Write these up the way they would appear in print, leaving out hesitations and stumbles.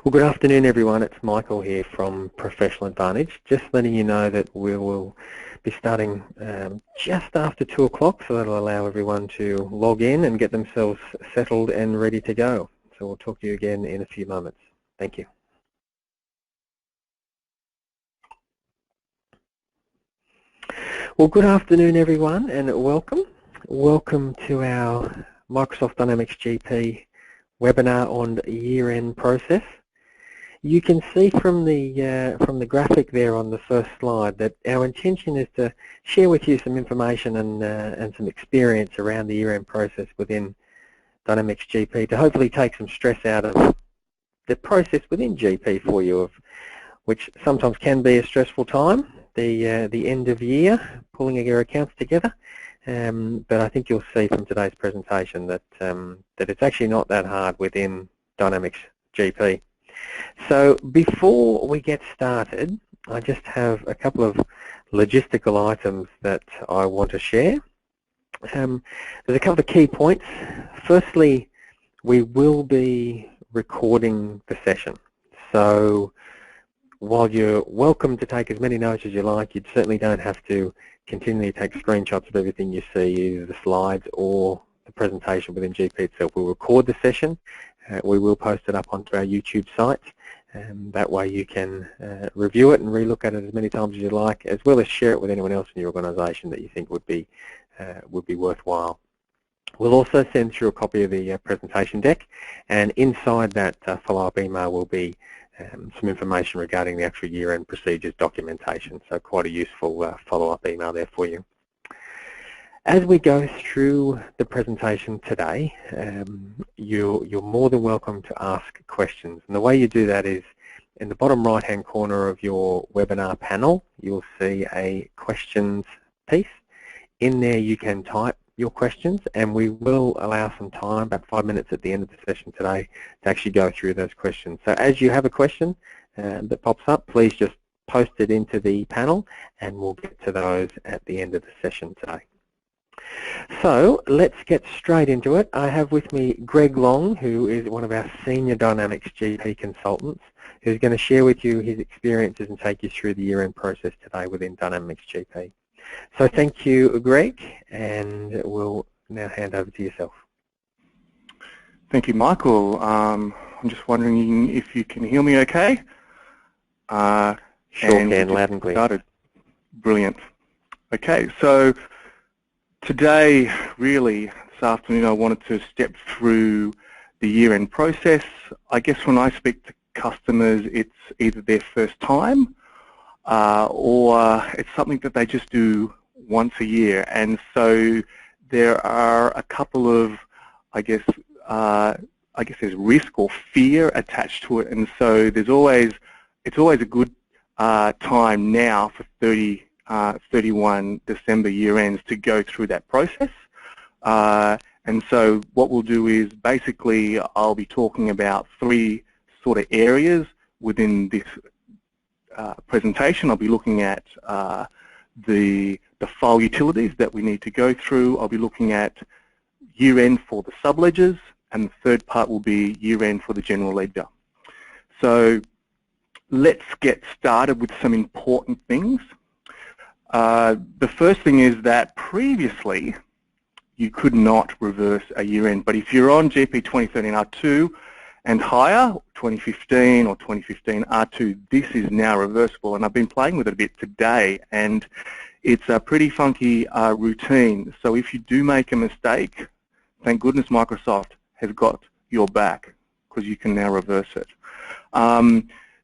Well, good afternoon, everyone. It's Michael here from Professional Advantage. Just letting you know that we will be starting just after 2 o'clock, so that'll allow everyone to log in and get themselves settled and ready to go. So we'll talk to you again in a few moments. Thank you. Well, good afternoon, everyone, and welcome. Welcome to our Microsoft Dynamics GP webinar on year-end process. You can see from the graphic there on the first slide that our intention is to share with you some information and some experience around the year-end process within Dynamics GP to hopefully take some stress out of the process within GP for you, which sometimes can be a stressful time, the end of year, pulling your accounts together. But I think you'll see from today's presentation that that it's actually not that hard within Dynamics GP. So before we get started, I just have a couple of logistical items that I want to share. There's a couple of key points. Firstly, we will be recording the session. So while you're welcome to take as many notes as you like, you certainly don't have to continually take screenshots of everything you see, either the slides or the presentation within GP itself. We'll record the session. We will post it up onto our YouTube site, and that way you can review it and relook at it as many times as you like, as well as share it with anyone else in your organisation that you think would be worthwhile. We'll also send through a copy of the presentation deck, and inside that follow-up email will be some information regarding the actual year-end procedures documentation, so quite a useful follow-up email there for you. As we go through the presentation today, you're more than welcome to ask questions. And the way you do that is in the bottom right-hand corner of your webinar panel, you'll see a questions piece. In there you can type your questions, and we will allow some time, about 5 minutes at the end of the session today, to actually go through those questions. So as you have a question that pops up, please just post it into the panel, and we'll get to those at the end of the session today. So let's get straight into it. I have with me Greg Long, who is one of our senior Dynamics GP consultants, who's going to share with you his experiences and take you through the year-end process today within Dynamics GP. So thank you, Greg, and we'll now hand over to yourself. Thank you, Michael. I'm just wondering if you can hear me okay? Sure can, loud and clear. Started. Brilliant. Okay, so today, really, this afternoon, I wanted to step through the year-end process. I guess when I speak to customers, it's either their first time or it's something that they just do once a year. And so there are a couple of, I guess there's risk or fear attached to it. And so it's always a good time now for 31 December year ends to go through that process. And so what we'll do is basically I'll be talking about 3 sort of areas within this presentation. I'll be looking at the file utilities that we need to go through. I'll be looking at year end for the subledgers, and the third part will be year end for the general ledger. So let's get started with some important things. The first thing is that previously you could not reverse a year-end, but if you're on GP 2013 R2 and higher, 2015 or 2015 R2, this is now reversible, and I've been playing with it a bit today, and it's a pretty funky routine. So if you do make a mistake, thank goodness Microsoft has got your back, because you can now reverse it.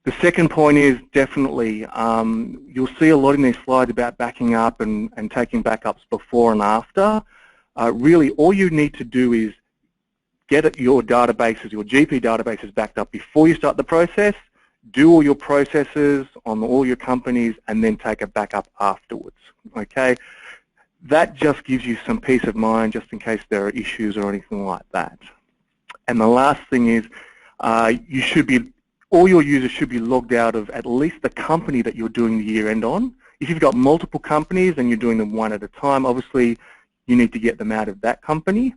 The second point is definitely, you'll see a lot in these slides about backing up and taking backups before and after. Really, all you need to do is get your databases, your GP databases backed up before you start the process, do all your processes on all your companies, and then take a backup afterwards, okay? That just gives you some peace of mind just in case there are issues or anything like that. And the last thing is, all your users should be logged out of at least the company that you're doing the year end on. If you've got multiple companies and you're doing them one at a time, obviously you need to get them out of that company.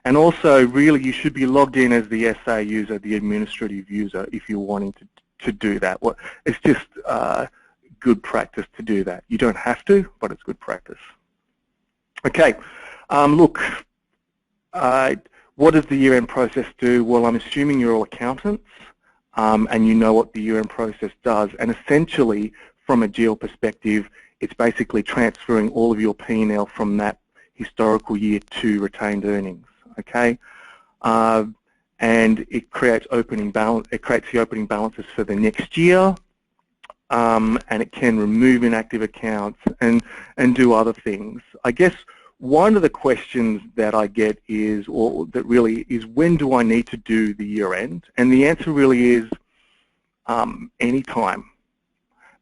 And also, really, you should be logged in as the SA user, the administrative user, if you're wanting to do that. Well, it's just good practice to do that. You don't have to, but it's good practice. Okay, look, what does the year-end process do? Well, I'm assuming you're all accountants and you know what the year-end process does. And essentially, from a GL perspective, it's basically transferring all of your P&L from that historical year to retained earnings. Okay, and it creates opening balance. It creates the opening balances for the next year, and it can remove inactive accounts and do other things. I guess one of the questions that I get is, or that really is, when do I need to do the year end? And the answer really is anytime.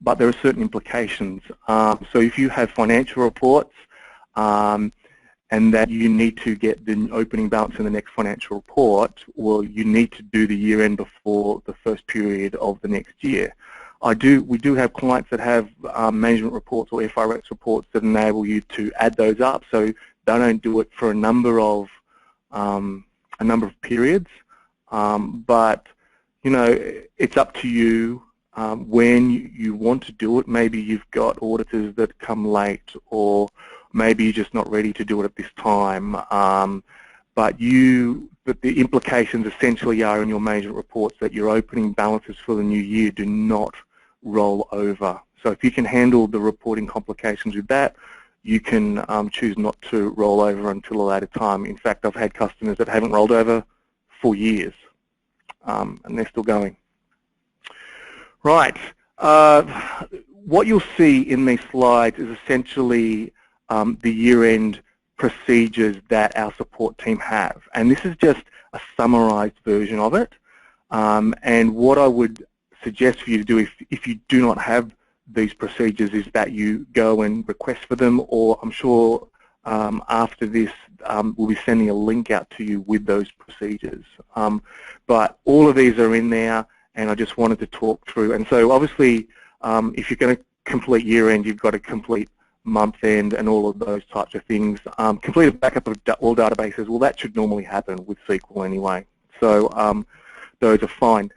But there are certain implications. So if you have financial reports and that you need to get the opening balance in the next financial report, well, you need to do the year end before the first period of the next year. We do have clients that have management reports or FRX reports that enable you to add those up, so they don't do it for a number of periods. But you know, it's up to you when you want to do it. Maybe you've got auditors that come late, or maybe you're just not ready to do it at this time. But the implications essentially are in your management reports that your opening balances for the new year do not roll over. So if you can handle the reporting complications with that, you can choose not to roll over until a later time. In fact, I've had customers that haven't rolled over for years, and they're still going. Right. What you'll see in these slides is essentially the year-end procedures that our support team have. And this is just a summarized version of it. And what I would suggest for you to do if you do not have these procedures is that you go and request for them, or I'm sure after this we'll be sending a link out to you with those procedures. But all of these are in there, and I just wanted to talk through. And so obviously if you're going to complete year-end, you've got to complete month-end and all of those types of things. Complete a backup of all databases, well, that should normally happen with SQL anyway. So those are fine.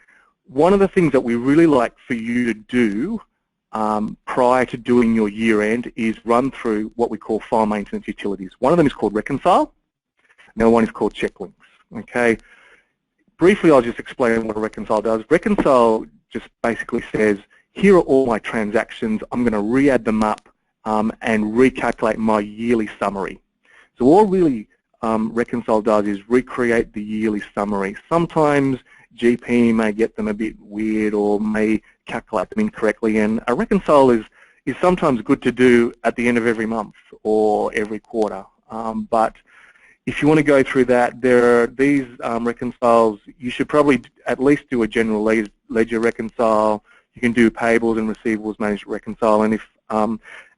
One of the things that we really like for you to do prior to doing your year-end is run through what we call file maintenance utilities. One of them is called Reconcile, and the other one is called Checklinks. Okay. Briefly, I'll just explain what a Reconcile does. Reconcile just basically says, here are all my transactions. I'm going to re-add them up and recalculate my yearly summary. So all really Reconcile does is recreate the yearly summary. Sometimes GP may get them a bit weird or may calculate them incorrectly, and a Reconcile is sometimes good to do at the end of every month or every quarter. But if you want to go through that, there are these reconciles. You should probably at least do a general ledger reconcile. You can do payables and receivables management reconcile,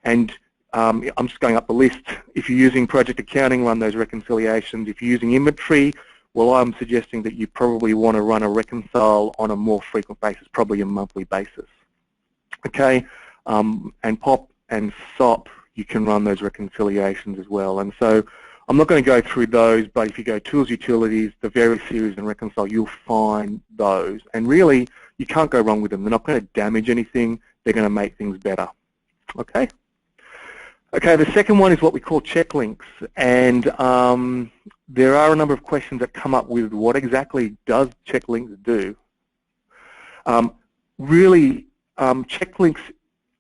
and I'm just going up the list. If you're using project accounting, run those reconciliations. If you're using inventory, well, I'm suggesting that you probably want to run a reconcile on a more frequent basis, probably a monthly basis. Okay, and POP and SOP, you can run those reconciliations as well. And so I'm not going to go through those, but if you go Tools, Utilities, the Various Series and Reconcile, you'll find those. And really, you can't go wrong with them. They're not going to damage anything. They're going to make things better. Okay? Okay, the second one is what we call checklinks. And there are a number of questions that come up with what exactly does checklinks do. Really, checklinks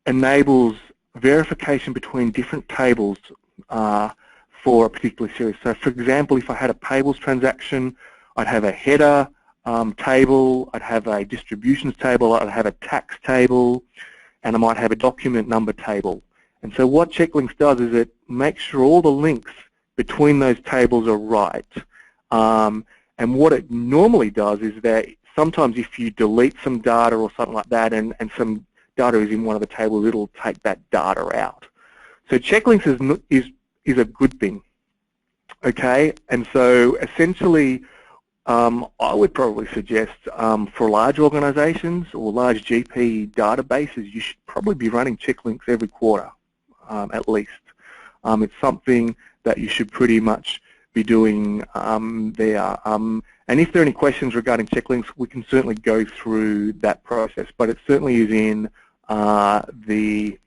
enables verification between different tables for a particular series. So for example, if I had a payables transaction, I'd have a header table, I'd have a distributions table, I'd have a tax table, and I might have a document number table. And so what checklinks does is it makes sure all the links between those tables are right. And what it normally does is that sometimes if you delete some data or something like that and some data is in one of the tables, it'll take that data out. So checklinks is a good thing. Okay, and so essentially I would probably suggest for large organizations or large GP databases, you should probably be running checklinks every quarter at least. It's something that you should pretty much be doing there. And if there are any questions regarding checklinks, we can certainly go through that process, but it certainly is in the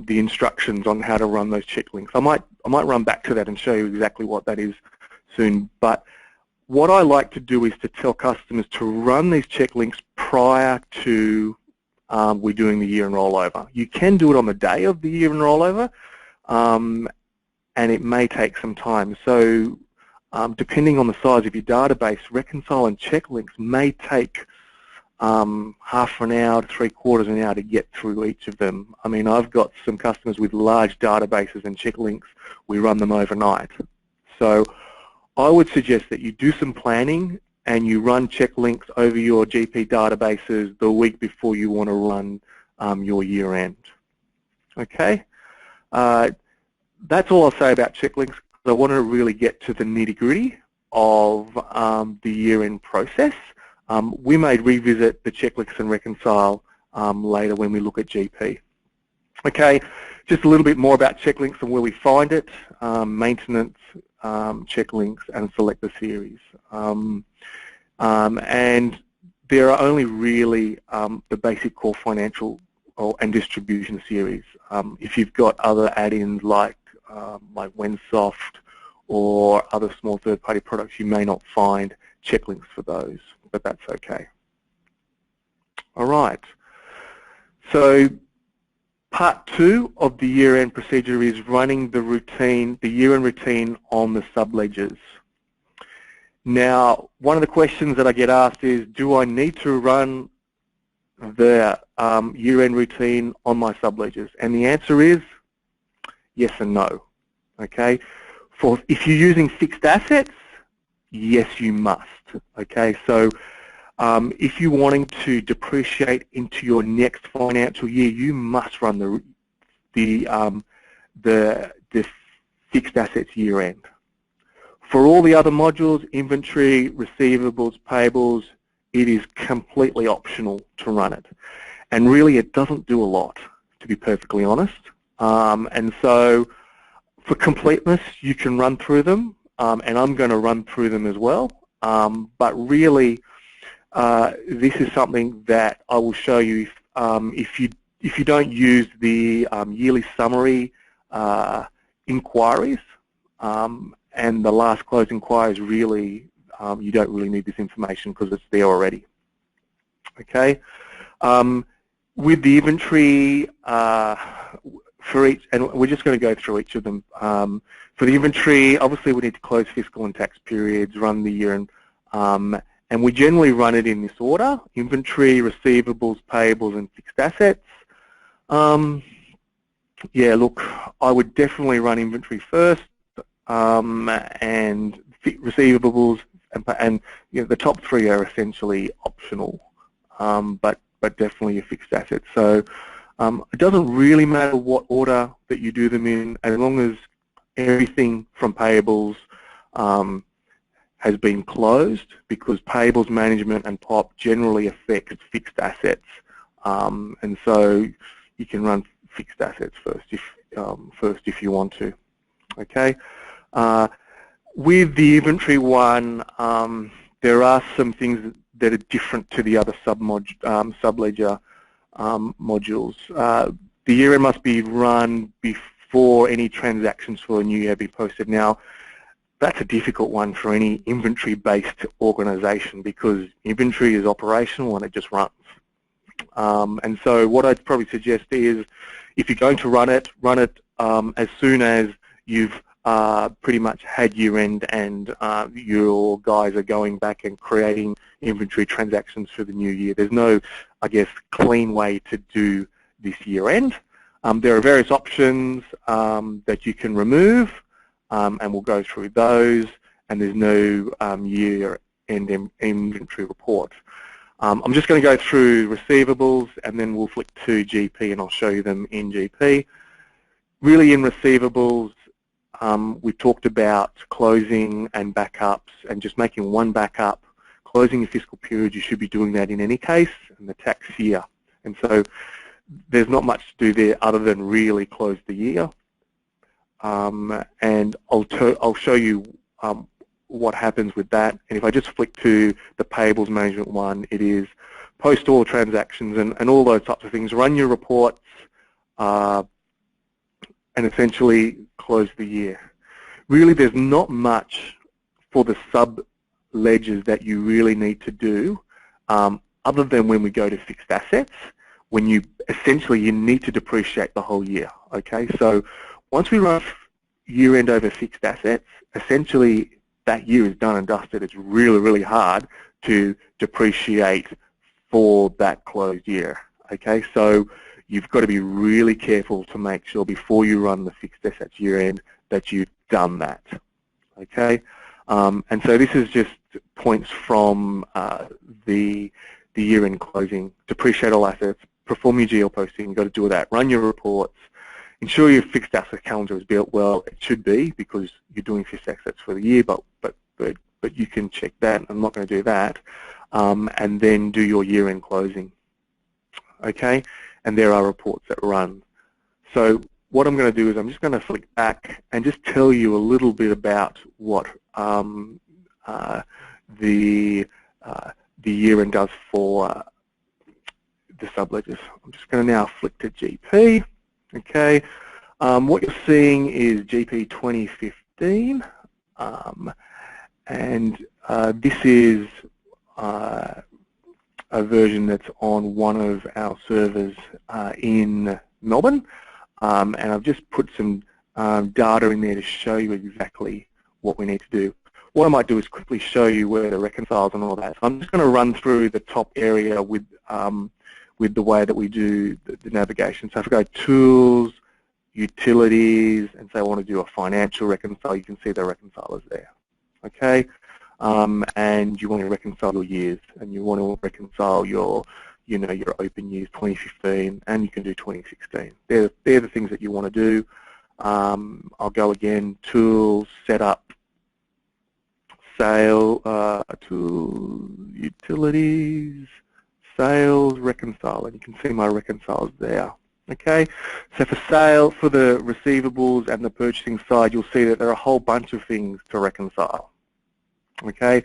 instructions on how to run those checklinks. I might run back to that and show you exactly what that is soon, but what I like to do is to tell customers to run these checklinks prior to we're doing the year-end rollover. You can do it on the day of the year-end rollover, and it may take some time. So depending on the size of your database, reconcile and checklinks may take half an hour to 3/4 an hour to get through each of them. I mean, I've got some customers with large databases and checklinks. We run them overnight. So I would suggest that you do some planning and you run checklinks over your GP databases the week before you want to run your year end. Okay? That's all I'll say about checklinks. I want to really get to the nitty-gritty of the year-end process. We may revisit the checklinks and reconcile later when we look at GP. Okay, just a little bit more about checklinks and where we find it, maintenance, checklinks, and select the series. And there are only really the basic core financial and distribution series. If you've got other add-ins like Microspft or other small third-party products, you may not find checklinks for those, but that's okay. All right. So part 2 of the year-end procedure is running the routine, the year-end routine on the subledgers. Now, one of the questions that I get asked is, do I need to run the year-end routine on my subledgers? And the answer is yes and no. Okay. If you're using fixed assets, yes, you must. Okay. So if you're wanting to depreciate into your next financial year, you must run the fixed assets year end. For all the other modules, inventory, receivables, payables, it is completely optional to run it. And really it doesn't do a lot, to be perfectly honest. And so for completeness, you can run through them, and I'm going to run through them as well. But really, this is something that I will show you if you don't use the yearly summary inquiries, and the last close inquiries, really you don't really need this information because it's there already. Okay. With the inventory for each, and we're just going to go through each of them. For the inventory, obviously we need to close fiscal and tax periods, run the year, and we generally run it in this order: inventory, receivables, payables, and fixed assets. Yeah, look, I would definitely run inventory first, and receivables, and you know, the top 3 are essentially optional, but definitely a fixed asset. So it doesn't really matter what order that you do them in, as long as everything from payables has been closed, because payables management and POP generally affects fixed assets, and so you can run fixed assets first if you want to. Okay. With the inventory one, there are some things that are different to the other subledger modules. The year-end must be run before any transactions for a new year be posted. Now, that's a difficult one for any inventory-based organization, because inventory is operational and it just runs. And so what I'd probably suggest is, if you're going to run it as soon as you've pretty much had year-end and your guys are going back and creating inventory transactions for the new year. There's no, I guess, clean way to do this year-end. There are various options that you can remove, and we'll go through those, and there's no year-end inventory report. I'm just going to go through receivables, and then we'll flick to GP, and I'll show you them in GP. Really, in receivables, we talked about closing and backups, and just making one backup. Closing your fiscal period, you should be doing that in any case, and the tax year. And so there's not much to do there other than really close the year. and I'll show you what happens with that. And if I just flick to the payables management one, it is post all transactions and all those types of things, run your reports, and essentially close the year. Really, there's not much for the sub-ledgers that you really need to do, other than when we go to fixed assets, when you need to depreciate the whole year, okay? So once we run year-end over fixed assets, essentially that year is done and dusted. It's really, really hard to depreciate for that closed year, okay? So you've got to be really careful to make sure before you run the fixed assets year-end that you've done that, okay? And so this is just points from the year-end closing. Depreciate all assets, perform your GL posting, you've got to do that, run your reports, ensure your fixed asset calendar is built well. It should be, because you're doing fixed assets for the year, but you can check that. I'm not going to do that. And then do your year-end closing, okay? And there are reports that run. So what I'm going to do is I'm just going to flick back and just tell you a little bit about what the year-end does for the subledgers. I'm just going to now flick to GP. Okay, what you're seeing is GP 2015, and this is a version that's on one of our servers in Melbourne, and I've just put some data in there to show you exactly what we need to do. What I might do is quickly show you where the reconciles and all that. So I'm just going to run through the top area with the way that we do the navigation. So if I go Tools, Utilities, and say I want to do a financial reconcile, you can see the reconcilers there. Okay, and you want to reconcile your years, and you want to reconcile your open years 2015, and you can do 2016. They're the things that you want to do. I'll go again, Tools, Setup, Sale, Tools, Utilities, Sales, Reconcile, and you can see my reconciles there. Okay, so for the receivables and the purchasing side, you'll see that there are a whole bunch of things to reconcile. Okay,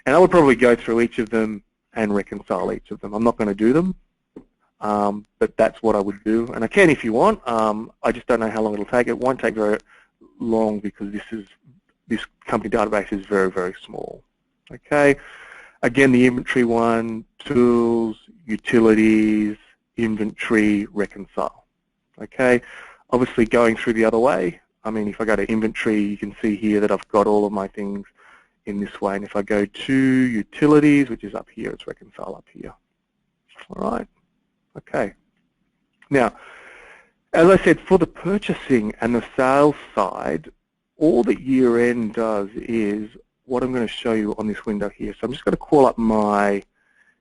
and I would probably go through each of them and reconcile each of them. I'm not going to do them, but that's what I would do, and I can if you want. I just don't know how long it'll take. It won't take very long because this company database is very, very small. Okay. Again, the inventory one, Tools, Utilities, Inventory, Reconcile. Okay, obviously going through the other way, I mean, if I go to Inventory, you can see here that I've got all of my things in this way. And if I go to Utilities, which is up here, it's Reconcile up here. All right, okay. Now, as I said, for the purchasing and the sales side, all that year-end does is what I'm going to show you on this window here. So I'm just going to call up my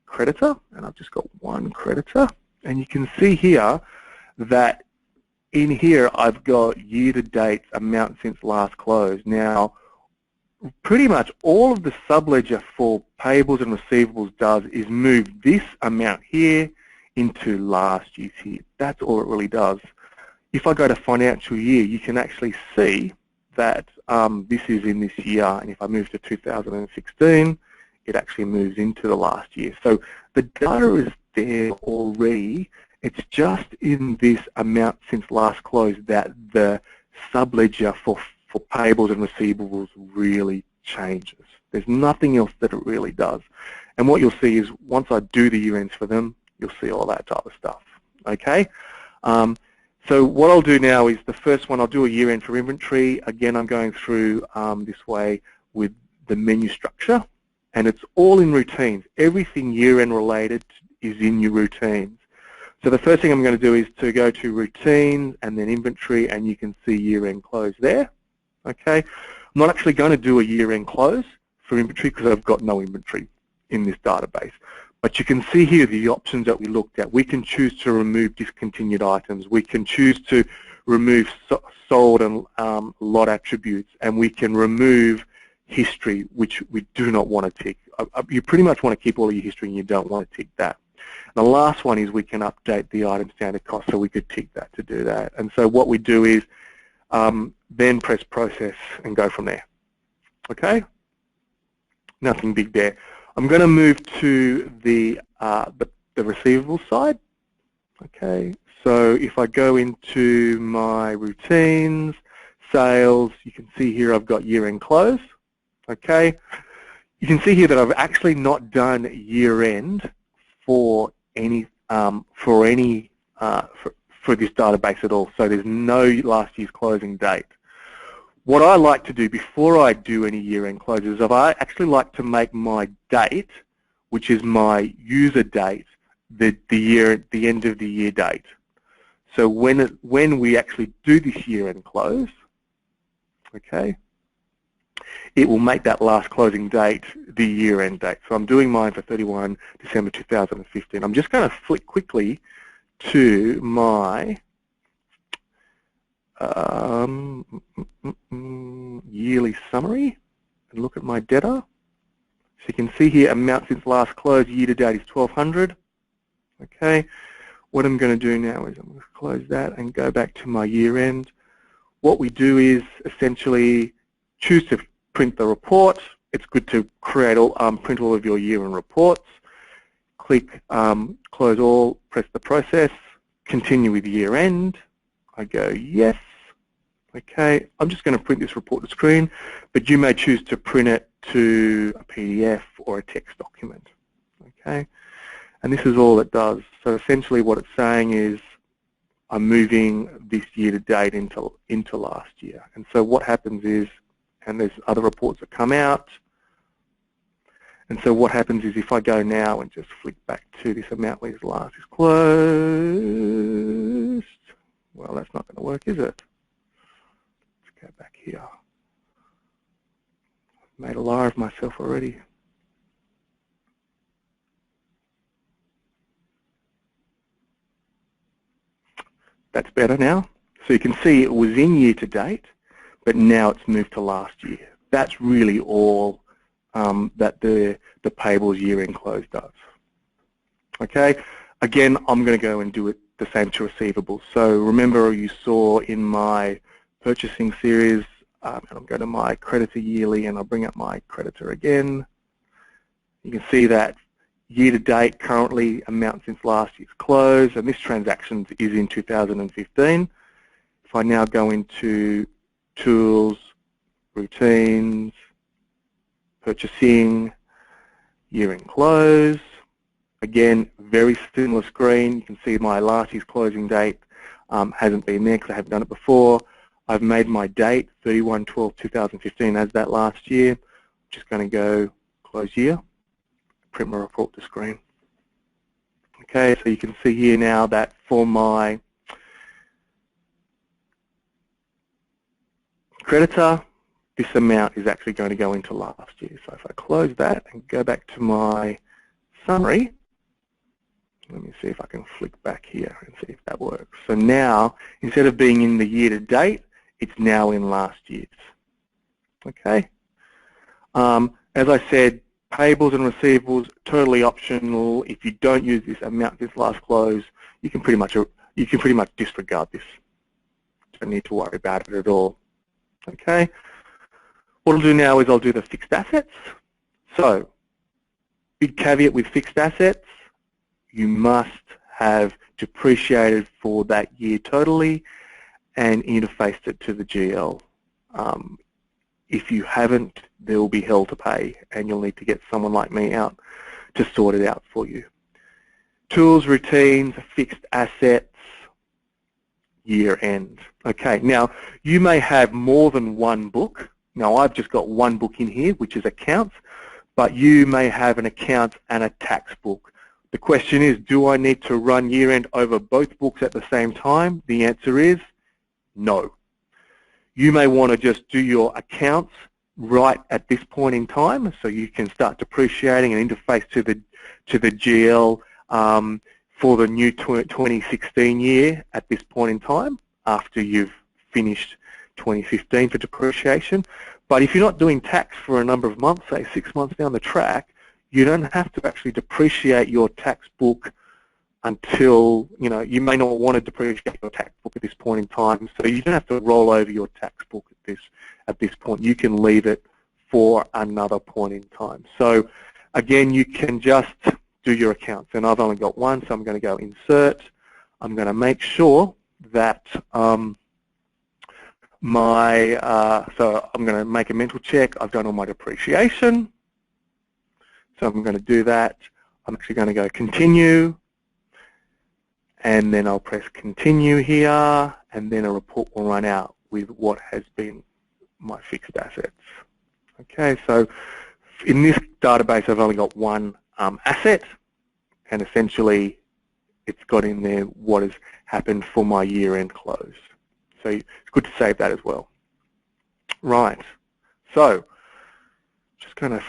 creditor, and I've just got one creditor, and you can see here that in here I've got year-to-date amount since last close. Now, pretty much all of the subledger for payables and receivables does is move this amount here into last year's here. That's all it really does. If I go to financial year, you can actually see that this is in this year, and if I move to 2016, it actually moves into the last year. So the data is there already. It's just in this amount since last close that the subledger for payables and receivables really changes. There's nothing else that it really does. And what you'll see is once I do the year ends for them, you'll see all that type of stuff. Okay? So what I'll do now is the first one, I'll do a year end for inventory. Again, I'm going through this way with the menu structure, and it's all in routines. Everything year end related is in your routines. So the first thing I'm going to do is to go to routines and then inventory, and you can see year end close there. Okay, I'm not actually going to do a year end close for inventory because I've got no inventory in this database. But you can see here the options that we looked at. We can choose to remove discontinued items. We can choose to remove sold and lot attributes, and we can remove history, which we do not want to tick. You pretty much want to keep all of your history, and you don't want to tick that. The last one is we can update the item standard cost, so we could tick that to do that. And so what we do is then press process and go from there. Okay? Nothing big there. I'm going to move to the receivable side. Okay, so if I go into my routines, sales, you can see here I've got year-end close. Okay, you can see here that I've actually not done year-end for any for this database at all. So there's no last year's closing date. What I like to do before I do any year-end closes is I actually like to make my date, which is my user date, the end of the year date. So when we actually do this year-end close, okay, it will make that last closing date the year-end date. So I'm doing mine for 31 December 2015. I'm just going to flick quickly to my yearly summary and look at my data. So you can see here amount since last close year to date is 1200. Okay, what I'm going to do now is I'm going to close that and go back to my year end. What we do is essentially choose to print the report. It's good to create print all of your year end reports. Click close all, press the process, continue with year end. I go yes. Okay, I'm just going to print this report to screen, but you may choose to print it to a PDF or a text document. Okay, and this is all it does. So essentially what it's saying is I'm moving this year to date into last year. And so what happens is, and there's other reports that come out, and so what happens is if I go now and just flick back to this amount where last is closed, well, that's not going to work, is it? Let's go back here. I've made a liar of myself already. That's better now. So you can see it was in year to date, but now it's moved to last year. That's really all that the payables year-end close does. Okay, again, I'm going to go and do it the same to receivables. So remember you saw in my purchasing series, and I'll go to my creditor yearly and I'll bring up my creditor again. You can see that year to date currently amount since last year's close, and this transaction is in 2015. If I now go into tools, routines, purchasing, year-end close, again, very similar screen. You can see my last year's closing date hasn't been there because I haven't done it before. I've made my date 31/12/2015 as that last year. I'm just going to go close year, print my report to screen. Okay, so you can see here now that for my creditor, this amount is actually going to go into last year. So if I close that and go back to my summary, let me see if I can flick back here and see if that works. So now, instead of being in the year to date, it's now in last year's. Okay. As I said, payables and receivables totally optional. If you don't use this amount this last close, you can pretty much disregard this. Don't need to worry about it at all. Okay. What I'll do now is I'll do the fixed assets. So, big caveat with fixed assets, you must have depreciated for that year totally and interfaced it to the GL. If you haven't, there will be hell to pay and you'll need to get someone like me out to sort it out for you. Tools, routines, fixed assets, year end. Okay, now you may have more than one book. Now I've just got one book in here, which is accounts, but you may have an accounts and a tax book. The question is, do I need to run year end over both books at the same time? The answer is no. You may want to just do your accounts right at this point in time, so you can start depreciating and interface to the GL for the new 2016 year at this point in time after you've finished 2015 for depreciation. But if you're not doing tax for a number of months, say 6 months down the track, you don't have to actually depreciate your tax book until, you may not want to depreciate your tax book at this point in time, so you don't have to roll over your tax book at this point. You can leave it for another point in time. So again, you can just do your accounts, and I've only got one, so I'm going to go insert. I'm going to make sure that so I'm going to make a mental check. I've done all my depreciation, so I'm going to do that. I'm actually going to go continue, and then I'll press continue here, and then a report will run out with what has been my fixed assets. Okay, so in this database I've only got one asset, and essentially it's got in there what has happened for my year-end close. So it's good to save that as well. Right, so just going to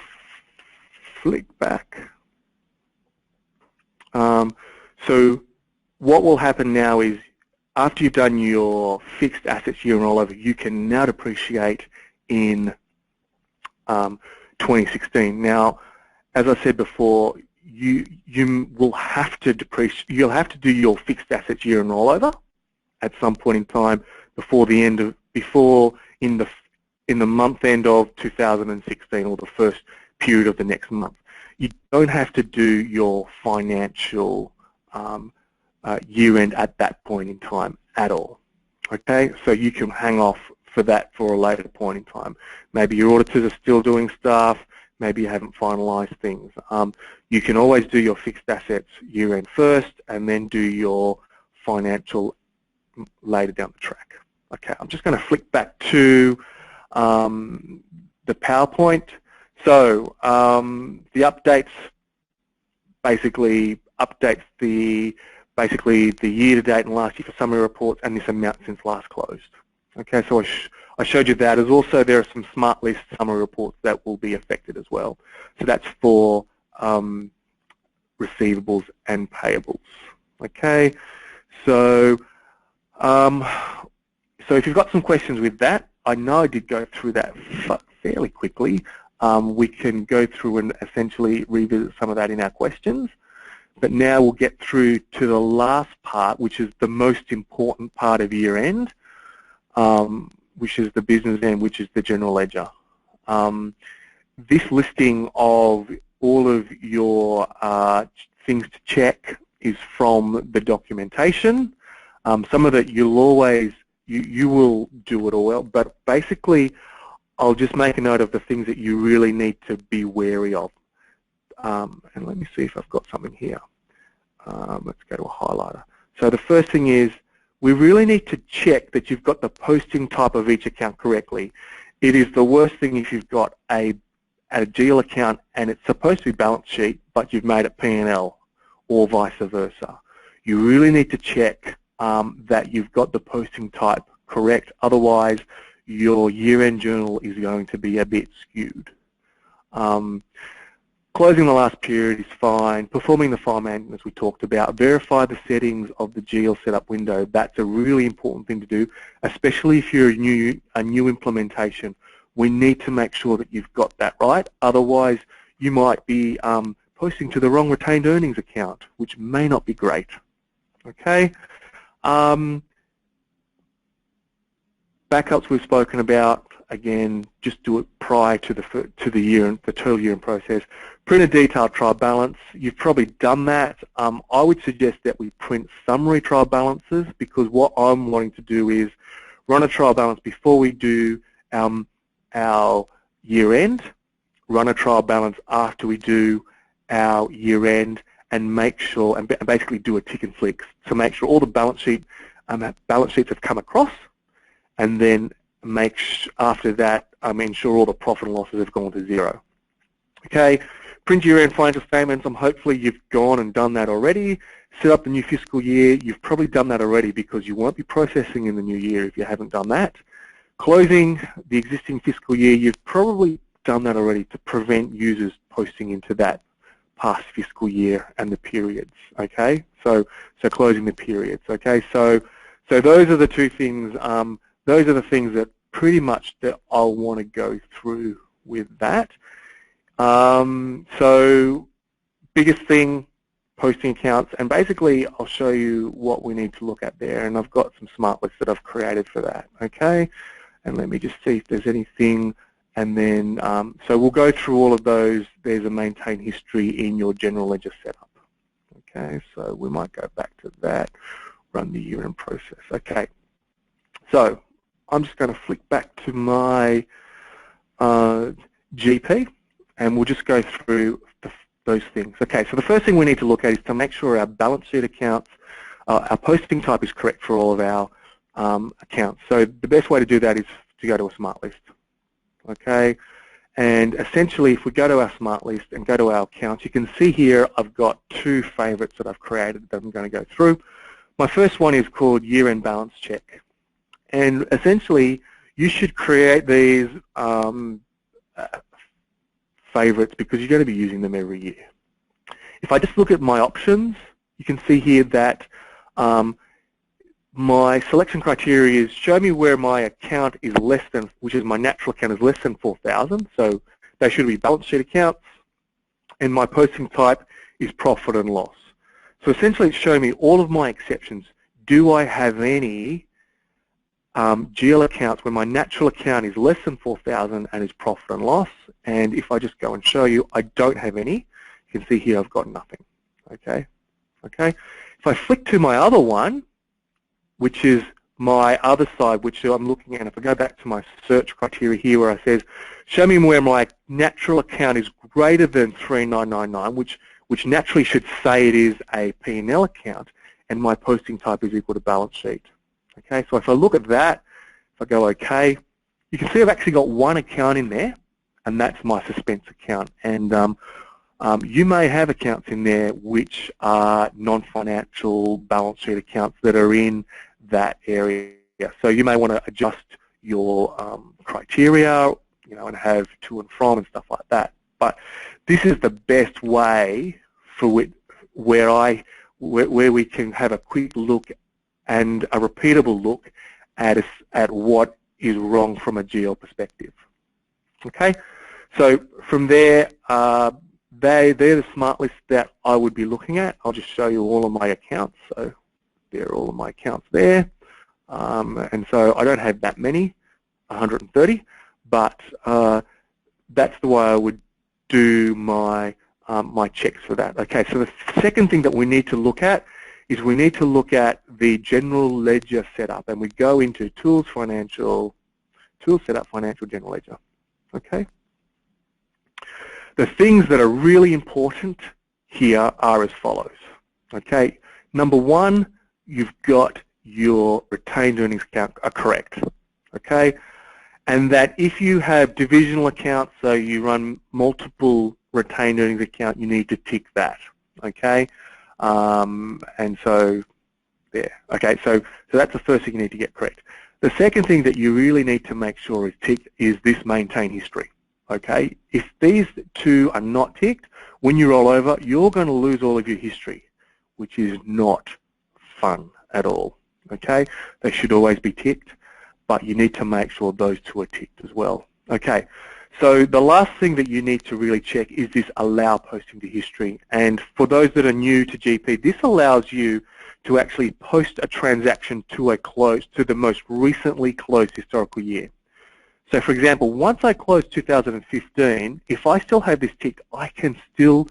flick back. So what will happen now is, after you've done your fixed assets year and rollover, you can now depreciate in 2016. Now, as I said before, you will have to you'll have to do your fixed assets year and rollover at some point in time before in the month end of 2016, or the first period of the next month. You don't have to do your financial year end at that point in time at all. Okay, so you can hang off for that for a later point in time. Maybe your auditors are still doing stuff, maybe you haven't finalized things. You can always do your fixed assets year end first and then do your financial later down the track. Okay, I'm just going to flick back to the PowerPoint. So the updates basically updates the year-to-date and last year for summary reports and this amount since last closed. Okay, so I showed you that. As also, there are some smart list summary reports that will be affected as well. So that's for receivables and payables. Okay, so so if you've got some questions with that, I know I did go through that fairly quickly. We can go through and essentially revisit some of that in our questions. But now we'll get through to the last part, which is the most important part of year-end, which is the business end, which is the general ledger. This listing of all of your things to check is from the documentation. Some of it you'll always, you will do it all, but basically I'll just make a note of the things that you really need to be wary of. And let me see if I've got something here. Let's go to a highlighter. So the first thing is, we really need to check that you've got the posting type of each account correctly. It is the worst thing if you've got a GL account and it's supposed to be balance sheet, but you've made it P&L, or vice versa. You really need to check that you've got the posting type correct. Otherwise, your year-end journal is going to be a bit skewed. Closing the last period is fine. Performing the file management, as we talked about. Verify the settings of the GL setup window. That's a really important thing to do, especially if you're a new implementation. We need to make sure that you've got that right. Otherwise, you might be posting to the wrong retained earnings account, which may not be great. Okay. Backups we've spoken about. Again, just do it prior to the year, the total year-end process. Print a detailed trial balance. You've probably done that. I would suggest that we print summary trial balances, because what I'm wanting to do is run a trial balance before we do our year-end, run a trial balance after we do our year-end, and make sure, and basically do a tick and flick to make sure all the balance sheets have come across, and then after that, ensure all the profit and losses have gone to zero. Okay, print year-end financial statements. Hopefully you've gone and done that already. Set up the new fiscal year. You've probably done that already, because you won't be processing in the new year if you haven't done that. Closing the existing fiscal year. You've probably done that already to prevent users posting into that past fiscal year and the periods. Okay, so closing the periods. Okay, so those are the two things. Those are the things that pretty much that I'll want to go through with that. So biggest thing, posting accounts, and basically I'll show you what we need to look at there, and I've got some smart lists that I've created for that, okay? And let me just see if there's anything, and then, so we'll go through all of those. There's a maintain history in your general ledger setup, okay? So we might go back to that, run the year-end process, okay? So I'm just going to flick back to my GP, and we'll just go through those things. Okay, so the first thing we need to look at is to make sure our balance sheet accounts, our posting type is correct for all of our accounts. So the best way to do that is to go to a smart list. Okay, and essentially if we go to our smart list and go to our accounts, you can see here I've got two favorites that I've created that I'm going to go through. My first one is called year-end balance check, and essentially you should create these favorites because you're going to be using them every year. If I just look at my options, you can see here that my selection criteria is show me where my account is less than, which is my natural account is less than 4,000, so they should be balance sheet accounts, and my posting type is profit and loss. So essentially it's showing me all of my exceptions. Do I have any GL accounts where my natural account is less than 4,000 and is profit and loss? And if I just go and show you, I don't have any. You can see here I've got nothing. Okay. Okay. If I flick to my other one, which is my other side, which I'm looking at, if I go back to my search criteria here where it says, show me where my natural account is greater than 3,999, which naturally should say it is a P&L account, and my posting type is equal to balance sheet. Okay, so if I look at that, if I go OK, you can see I've actually got one account in there, and that's my suspense account. And you may have accounts in there which are non-financial balance sheet accounts that are in that area. So you may want to adjust your criteria, you know, and have to and from and stuff like that. But this is the best way for where we can have a quick look and a repeatable look at what is wrong from a GL perspective. Okay, so from there, they're the smart lists that I would be looking at. I'll just show you all of my accounts. So there are all of my accounts there, and so I don't have that many, 130, but that's the way I would do my my checks for that. Okay, so the second thing that we need to look at is we need to look at the general ledger setup, and we go into Tools Setup, Financial General Ledger. Okay. The things that are really important here are as follows. Okay. Number one, you've got your retained earnings account are correct. Okay. And that if you have divisional accounts, so you run multiple retained earnings account, you need to tick that. Okay. And so there. Okay, so that's the first thing you need to get correct. The second thing that you really need to make sure is ticked is this maintain history. Okay, if these two are not ticked, when you roll over, you're going to lose all of your history, which is not fun at all. Okay, they should always be ticked, but you need to make sure those two are ticked as well. Okay. So the last thing that you need to really check is this allow posting to history. And for those that are new to GP, this allows you to actually post a transaction to a close, to the most recently closed historical year. So for example, once I close 2015, if I still have this ticked, I can still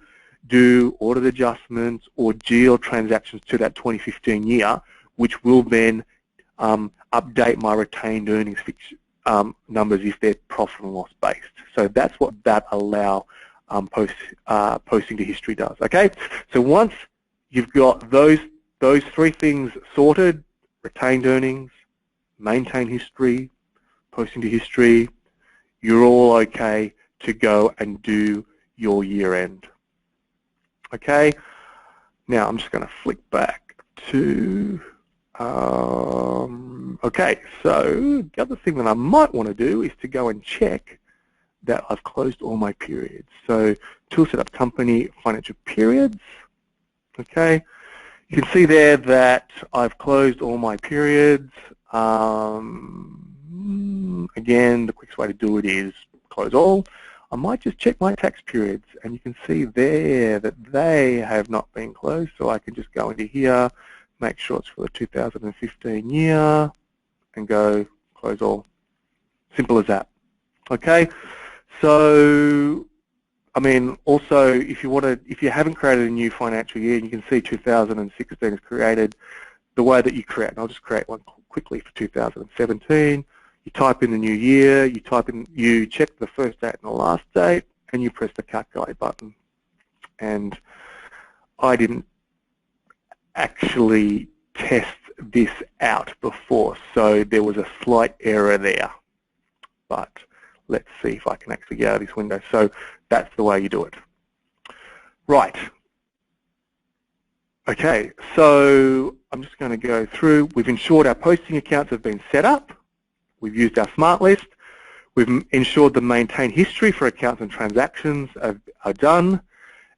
do audit adjustments or GL transactions to that 2015 year, which will then update my retained earnings numbers if they're profit and loss based. So that's what that allow posting to history does. Okay, so once you've got those three things sorted, retained earnings, maintain history, posting to history, you're all okay to go and do your year end. Okay, now I'm just going to flick back to okay, so the other thing that I might want to do is to go and check that I've closed all my periods. So Tool Setup Company Financial Periods. Okay, you can see there that I've closed all my periods. Again, the quickest way to do it is close all. I might just check my tax periods, and you can see there that they have not been closed, so I can just go into here, make sure it's for the 2015 year, and go close all. Simple as that. Okay, so I mean, also if you haven't created a new financial year, and you can see 2016 is created, the way that you create, and I'll just create one quickly for 2017. You type in the new year, you check the first date and the last date, and you press the calculate button. And I didn't actually test this out before, so there was a slight error there. But let's see if I can actually get out of this window. So that's the way you do it. Right. Okay, so I'm just going to go through. We've ensured our posting accounts have been set up. We've used our smart list. We've ensured the maintain history for accounts and transactions are done.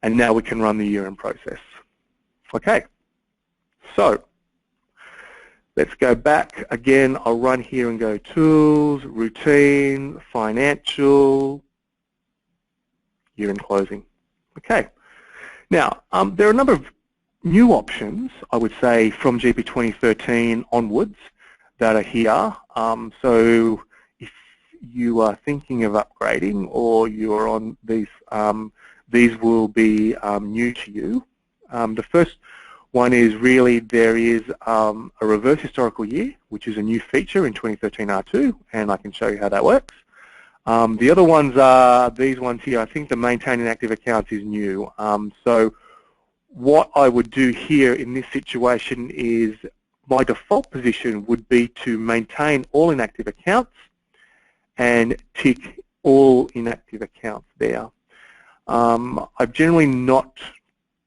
And now we can run the year-end process. Okay, so let's go back again. I'll run here and go Tools, Routine, Financial, Year-end Closing. Okay, now there are a number of new options, I would say, from GP 2013 onwards that are here. So if you are thinking of upgrading or you're on these will be new to you. The first one is really there is a reverse historical year, which is a new feature in 2013 R2, and I can show you how that works. The other ones are these ones here. I think the maintaining active accounts is new. So what I would do here in this situation is my default position would be to maintain all inactive accounts and tick all inactive accounts there. I've generally not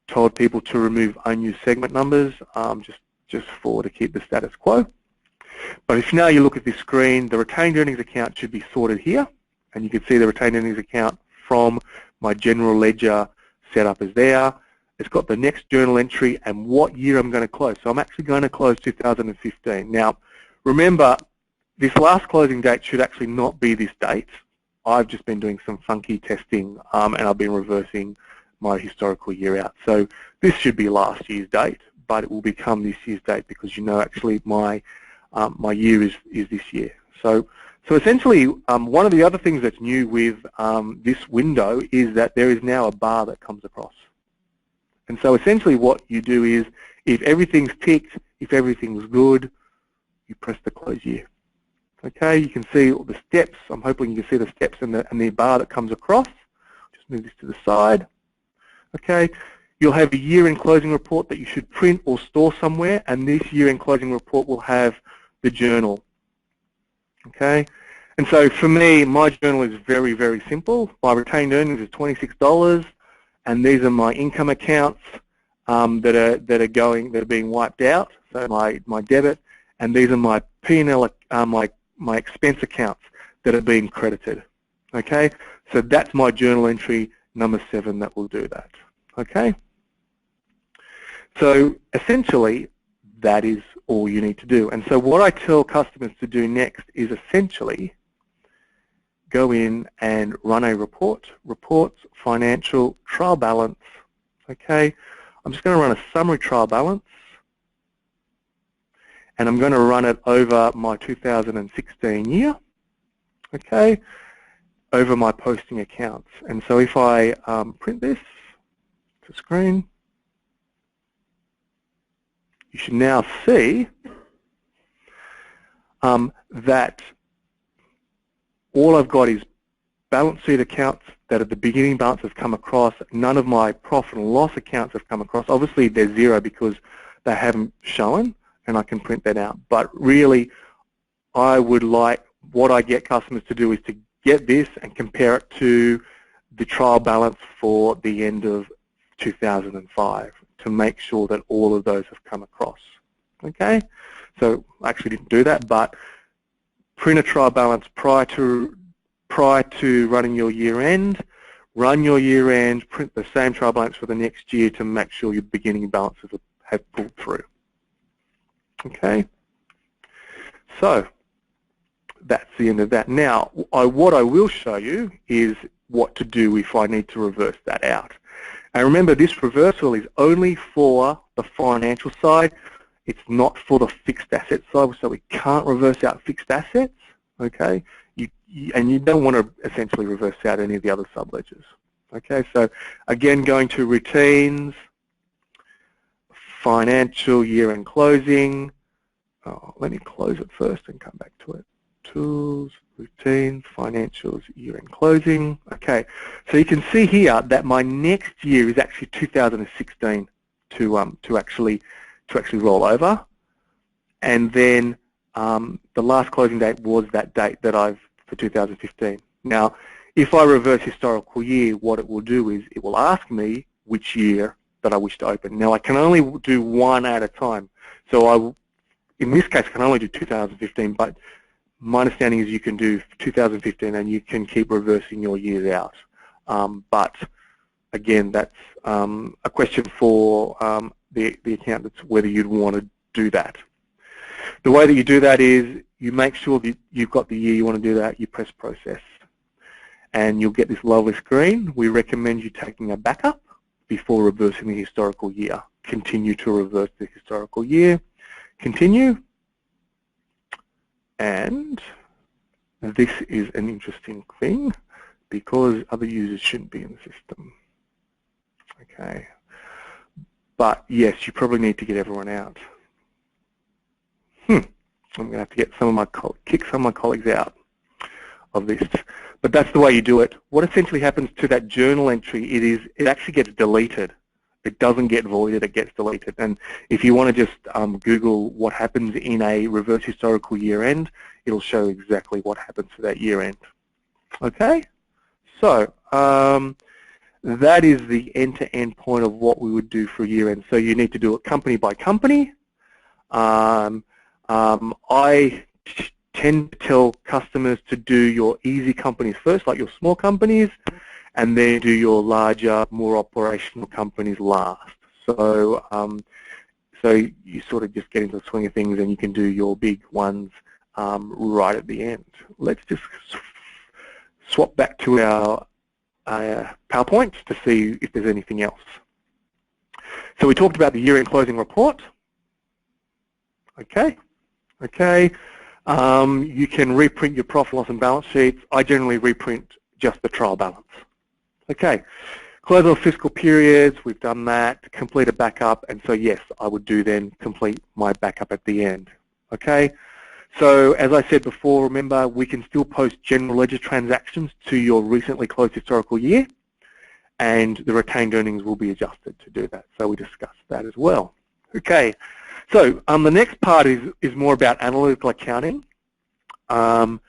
told people to remove unused segment numbers just to keep the status quo. But if now you look at this screen, the retained earnings account should be sorted here, and you can see the retained earnings account from my general ledger setup is there. It's got the next journal entry and what year I'm going to close. So I'm actually going to close 2015. Now, remember, this last closing date should actually not be this date. I've just been doing some funky testing, and I've been reversing my historical year out. So this should be last year's date, but it will become this year's date because you know actually my my year is this year. So essentially, one of the other things that's new with this window is that there is now a bar that comes across. And so essentially what you do is, if everything's ticked, if everything's good, you press the close year. Okay, you can see all the steps. I'm hoping you can see the steps and the bar that comes across. Just move this to the side. Okay, you'll have a year-end closing report that you should print or store somewhere, and this year-end closing report will have the journal. Okay, and so for me, my journal is very, very simple. My retained earnings is $26. And these are my income accounts that are being wiped out. So my debit, and these are my P&L, my expense accounts that are being credited. Okay, so that's my journal entry number 7 that will do that. Okay, so essentially that is all you need to do. And so what I tell customers to do next is essentially go in and run a report, reports, financial, trial balance. Okay, I'm just going to run a summary trial balance, and I'm going to run it over my 2016 year, okay, over my posting accounts. And so if I print this to screen, you should now see that all I've got is balance sheet accounts that at the beginning balance have come across. None of my profit and loss accounts have come across. Obviously, they're 0 because they haven't shown, and I can print that out. But really, I would like, what I get customers to do is to get this and compare it to the trial balance for the end of 2005 to make sure that all of those have come across. Okay? So I actually didn't do that, but print a trial balance prior to running your year end, run your year end, print the same trial balance for the next year to make sure your beginning balances have pulled through. Okay, so that's the end of that. Now, what I will show you is what to do if I need to reverse that out. And remember, this reversal is only for the financial side. It's not for the fixed asset side, so we can't reverse out fixed assets, okay? And you don't want to essentially reverse out any of the other subledgers. Okay, so again, going to routines, financial year-end closing. Oh, let me close it first and come back to it. Tools, routines, financials, year-end closing. Okay, so you can see here that my next year is actually 2016 to actually roll over, and then the last closing date was that date that for 2015. Now, if I reverse historical year, what it will do is it will ask me which year that I wish to open. Now, I can only do one at a time. So in this case, I can only do 2015, but my understanding is you can do 2015 and you can keep reversing your years out. But again, that's a question for the accountants whether you'd want to do that. The way that you do that is you make sure that you've got the year you want to do that, you press process, and you'll get this lovely screen. We recommend you taking a backup before reversing the historical year. Continue to reverse the historical year. Continue. And this is an interesting thing because other users shouldn't be in the system. Okay. But yes, you probably need to get everyone out. I'm going to have to get kick some of my colleagues out of this. But that's the way you do it. What essentially happens to that journal entry, it actually gets deleted. It doesn't get voided, it gets deleted. And if you want to just Google what happens in a reverse historical year end, it'll show exactly what happens to that year end. Okay? So that is the end-to-end point of what we would do for year end. So you need to do it company by company. I tend to tell customers to do your easy companies first, like your small companies, and then do your larger, more operational companies last. So, so you sort of just get into the swing of things and you can do your big ones right at the end. Let's just swap back to our PowerPoint to see if there's anything else. So we talked about the year-end closing report. Okay. You can reprint your profit, loss and balance sheets. I generally reprint just the trial balance. Okay, close all fiscal periods, we've done that, complete a backup, and so yes, I would do then complete my backup at the end. Okay, so as I said before, remember we can still post general ledger transactions to your recently closed historical year, and the retained earnings will be adjusted to do that, so we discussed that as well. Okay, so the next part is more about analytical accounting. It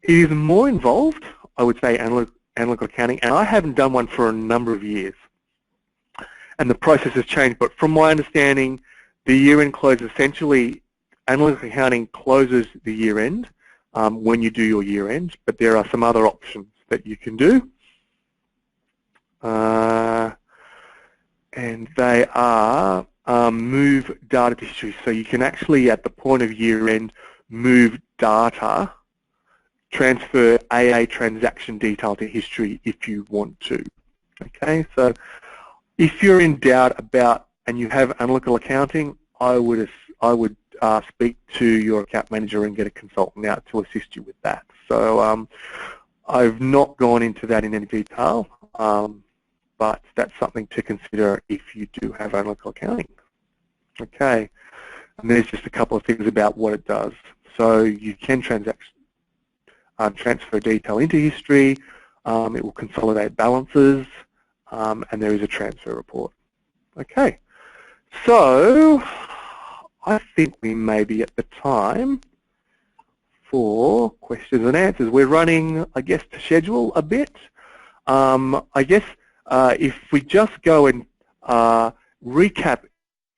is more involved, I would say, analytical accounting, and I haven't done one for a number of years. And the process has changed, but from my understanding, the year-end close essentially, analytical accounting closes the year-end when you do your year-end, but there are some other options that you can do. And they are move data to history. So you can actually, at the point of year-end, move data, transfer AA transaction detail to history if you want to. Okay, so if you're in doubt about and you have analytical accounting, I would speak to your account manager and get a consultant out to assist you with that. So I've not gone into that in any detail, but that's something to consider if you do have analytical accounting. Okay, and there's just a couple of things about what it does. So you can transfer detail into history, it will consolidate balances, and there is a transfer report. Okay, so I think we may be at the time for questions and answers. We're running, I guess, to schedule a bit. I guess if we just go and recap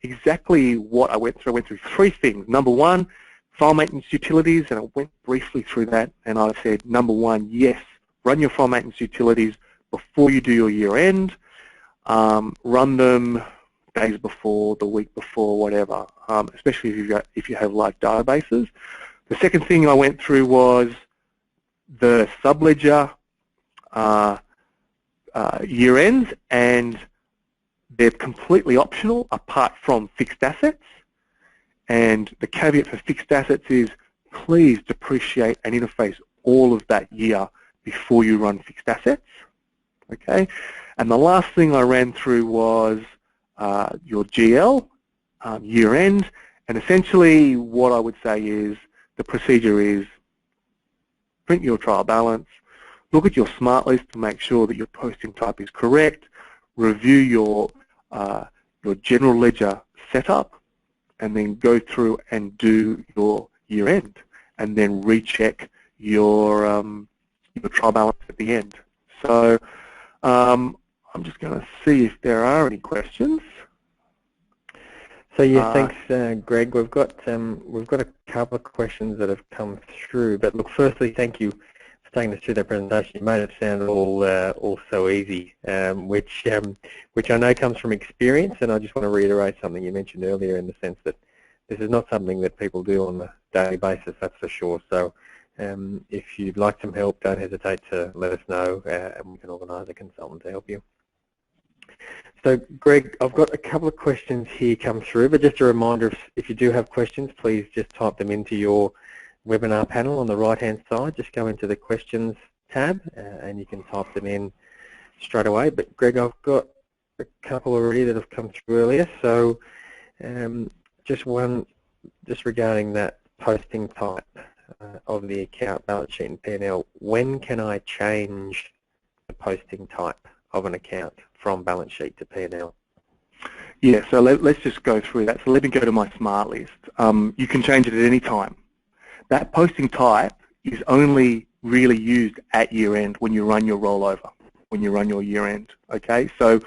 exactly what I went through three things. Number one, file maintenance utilities, and I went briefly through that, and I said, number one, yes, run your file maintenance utilities before you do your year-end. Run them days before, the week before, whatever, especially if you have large databases. The second thing I went through was the subledger year ends, and they're completely optional apart from fixed assets. And the caveat for fixed assets is please depreciate and interface all of that year before you run fixed assets. Okay, and the last thing I ran through was your GL, year end, and essentially what I would say is the procedure is print your trial balance, look at your smart list to make sure that your posting type is correct, review your general ledger setup, and then go through and do your year end, and then recheck your trial balance at the end. So I'm just going to see if there are any questions. So yeah, thanks, Greg. We've got a couple of questions that have come through. But look, firstly, thank you for taking us through that presentation. You made it sound all so easy, which I know comes from experience. And I just want to reiterate something you mentioned earlier, in the sense that this is not something that people do on a daily basis. That's for sure. So if you'd like some help, don't hesitate to let us know, and we can organise a consultant to help you. So, Greg, I've got a couple of questions here come through, but just a reminder, if you do have questions, please just type them into your webinar panel on the right-hand side. Just go into the questions tab, and you can type them in straight away. But, Greg, I've got a couple already that have come through earlier. So, just regarding that posting type of the account, balance sheet, and P&L, when can I change the posting type of an account from balance sheet to P&L? Yeah, so let's just go through that. So let me go to my smart list. You can change it at any time. That posting type is only really used at year end when you run your rollover, when you run your year end. Okay, so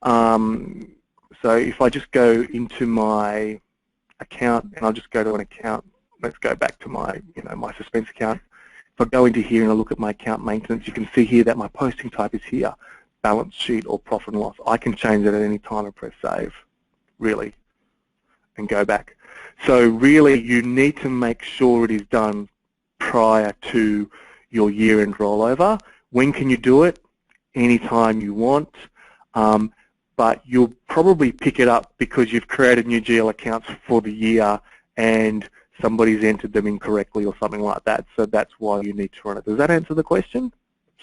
so if I just go into my account, and I'll just go to an account. Let's go back to my my suspense account. If I go into here and I look at my account maintenance, you can see here that my posting type is here. Balance sheet or profit and loss. I can change it at any time and press save, really, and go back. So really you need to make sure it is done prior to your year-end rollover. When can you do it? Anytime you want, but you'll probably pick it up because you've created new GL accounts for the year and somebody's entered them incorrectly or something like that, so that's why you need to run it. Does that answer the question?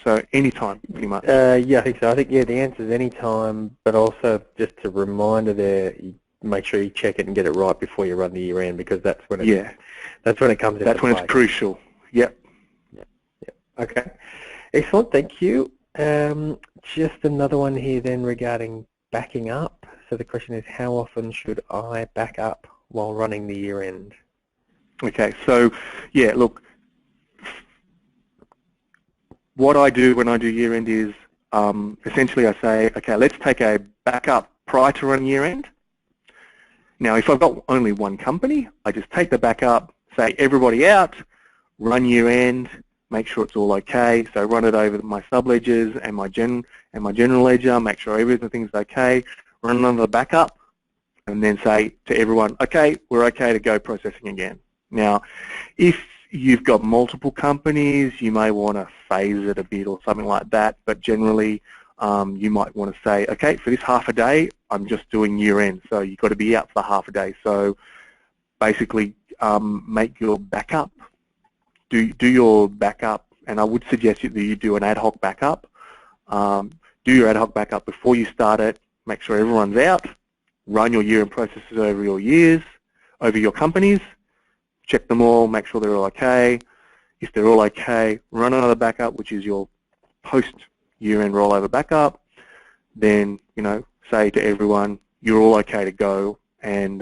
So anytime, pretty much. Yeah, I think so. I think, yeah, the answer is anytime, but also just a reminder there, you make sure you check it and get it right before you run the year end, because that's when it, that's when it comes into play. That's when it's crucial. Yep. Yep. Okay. Excellent. Thank you. Just another one here then regarding backing up. So the question is, how often should I back up while running the year end? Okay. So, yeah, look, what I do when I do year end is essentially I say, okay, let's take a backup prior to running year end. Now, if I've got only one company, I just take the backup, say everybody out, run year end, make sure it's all okay. So run it over my sub ledgers and my general ledger, make sure everything's okay. Run another backup, and then say to everyone, okay, we're okay to go processing again. Now, if you've got multiple companies, you may want to phase it a bit or something like that, but generally you might want to say, okay, for this half a day, I'm just doing year end, so you've got to be out for half a day. So basically make your backup, do your backup, and I would suggest that you do an ad hoc backup. Do your ad hoc backup before you start it, make sure everyone's out, run your year end processes over your companies, check them all, make sure they're all okay. If they're all okay, run another backup, which is your post-year-end rollover backup. Then, say to everyone, you're all okay to go, and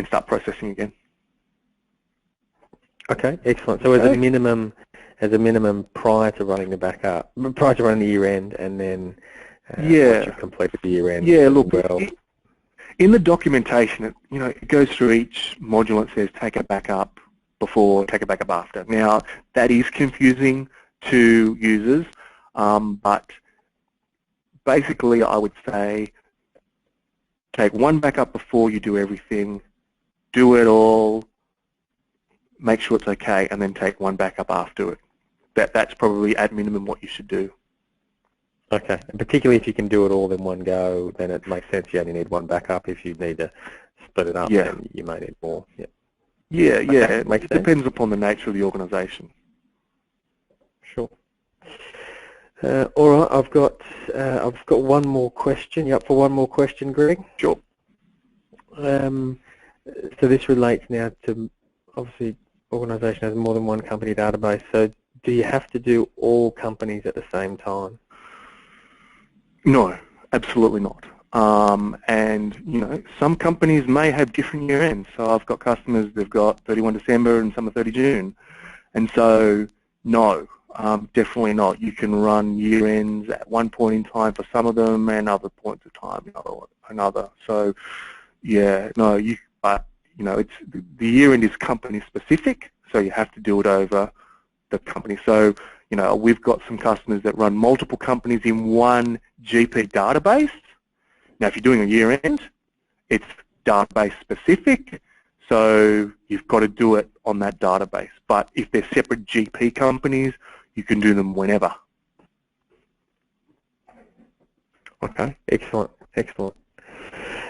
start processing again. Okay, excellent. So as a minimum, prior to running the backup, prior to running the year-end, and then once you've completed the year-end. Yeah, look. Well, in the documentation, it goes through each module and says take a backup before, take a backup after. Now, that is confusing to users, but basically I would say take one backup before you do everything, do it all, make sure it's okay, and then take one backup after it. That's probably at minimum what you should do. Okay, and particularly if you can do it all in one go, then it makes sense you only need one backup. If you need to split it up, Yeah. then you may need more. Yeah, Yeah, yeah. makes It sense. depends upon the nature of the organisation. Sure. All right, I've got one more question. You up for one more question, Greg? Sure. So this relates now to, obviously, organisation has more than one company database. So do you have to do all companies at the same time? No, absolutely not. And, you know, some companies may have different year ends. So I've got customers, they've got 31 December and some are 30 June. And so, no, definitely not. You can run year ends at one point in time for some of them and other points of time another. So, yeah, no, but, you know, the year end is company specific, so you have to do it over the company. So, you know, we've got some customers that run multiple companies in one GP database. Now, if you're doing a year end, it's database specific, so you've got to do it on that database. But if they're separate GP companies, you can do them whenever. Okay, excellent, excellent.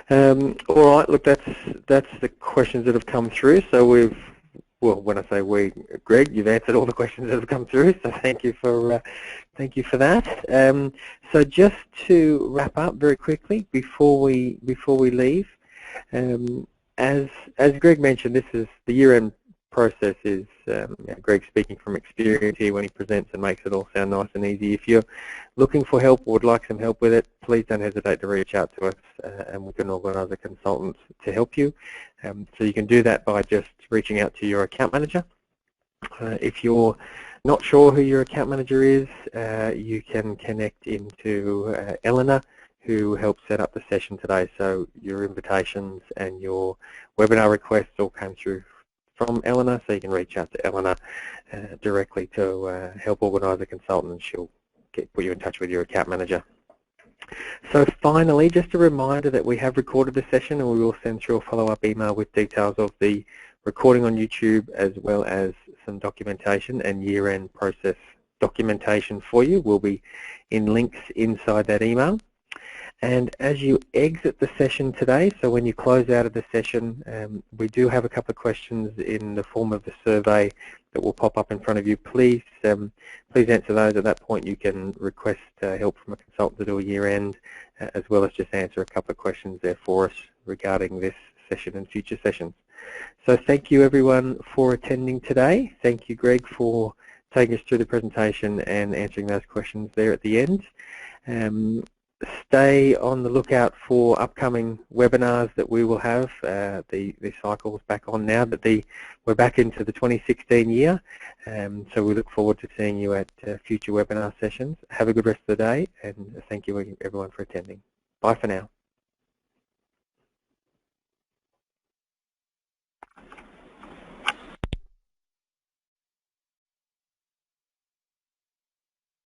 All right, look, that's the questions that have come through. So well, when I say we, Greg, you've answered all the questions that have come through. So thank you for that. So just to wrap up very quickly before we leave, as Greg mentioned, this is the year-end process. Is Greg speaking from experience here when he presents and makes it all sound nice and easy. If you're looking for help or would like some help with it, please don't hesitate to reach out to us, and we can organise a consultant to help you. So you can do that by just reaching out to your account manager. If you're not sure who your account manager is, you can connect into Eleanor, who helped set up the session today. So your invitations and your webinar requests all came through from Eleanor, so you can reach out to Eleanor directly to help organise a consultant, and she'll put you in touch with your account manager. So finally, just a reminder that we have recorded the session, and we will send through a follow-up email with details of the recording on YouTube, as well as some documentation and year-end process documentation for you. Will be in links inside that email. And as you exit the session today, so when you close out of the session, we do have a couple of questions in the form of the survey that will pop up in front of you. Please answer those. At that point, you can request help from a consultant to do a year-end, as well as just answer a couple of questions there for us regarding this session and future sessions. So thank you, everyone, for attending today. Thank you, Greg, for taking us through the presentation and answering those questions there at the end. Stay on the lookout for upcoming webinars that we will have. The cycle's back on now that we're back into the 2016 year. So we look forward to seeing you at future webinar sessions. Have a good rest of the day, and thank you everyone for attending. Bye for now.